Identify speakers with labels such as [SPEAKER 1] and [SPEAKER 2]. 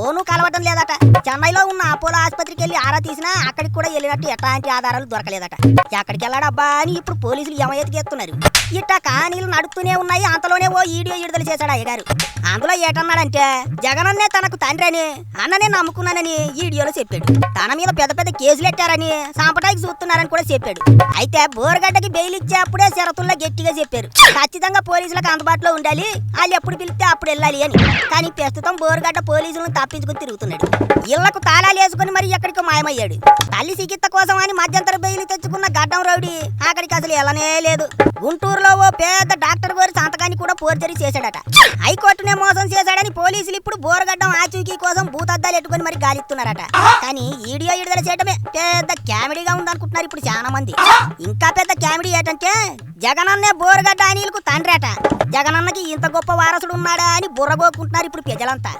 [SPEAKER 1] Phone కలవటం లేదట. చెన్నైలో ఉన్న అపోలో ఆసుపత్రికి వెళ్లి ఆరా తీసినా అక్కడికి కూడా వెళ్ళినట్టు ఎట్లాంటి ఆధారాలు దొరకలేదట. ఎక్కడికి వెళ్ళాడబ్బా అని ఇప్పుడు పోలీసులు ఎమయెత్తుకెత్తున్నారు. ఇట్టా కానీలు నడుస్తూనే ఉన్నాయి. అంతలోనే ఓ వీడియో విడుదల చేశాడు అయ్యగారు. అందులో ఏటన్నాడంటే జగనన్నే తనకు తండ్రి అని అన్ననే నమ్ముకున్నానని వీడియోలో చెప్పాడు. తన మీద పెద్ద పెద్ద కేసులు ఎట్టారని సాంపటానికి చూస్తున్నారని కూడా చెప్పాడు. అయితే బోరగడ్డకి బెయిల్ ఇచ్చే అప్పుడే షరతుల్లో గట్టిగా చెప్పారు, ఖచ్చితంగా పోలీసులకు అందుబాటులో ఉండాలి, వాళ్ళు ఎప్పుడు పిలిస్తే అప్పుడు వెళ్ళాలి అని. కానీ ప్రస్తుతం బోరగడ్డ పోలీసులను తప్పించుకుని తిరుగుతున్నాడు. ఇళ్లకు తాళాలు వేసుకుని మరి ఎక్కడికో మాయమయ్యాడు. తల్లి చికిత్స కోసం అని మధ్యంతర బెయిల్ తెచ్చుకున్న గడ్డం రౌడీ అక్కడికి అసలు వెళ్ళనే లేదు. గుంటూరులో ఓ పెద్ద డాక్టర్ గారి సంతకాన్ని కూడా ఫోర్జరీ చేశాడట. హైకోర్టునే మోసం చేశాడని పోలీసులు ఇప్పుడు బోరగడ్డం ఆచూకీ కోసం భూతద్దాలు ఎట్టుకుని మరి గాలిస్తున్నారట. కానీ వీడియో విడుదల చేయడమే పెద్ద కామెడీగా ఉందనుకుంటున్నారు ఇప్పుడు చాలా మంది. ఇంకా పెద్ద కామెడీ ఏంటంటే జగనన్నే బోరగడ్డ అనిలకు తండ్రి అట. జగనన్నకి ఇంత గొప్ప వారసుడు ఉన్నాడా అని బుర్రగోకుంటున్నారు ఇప్పుడు ప్రజలంతా.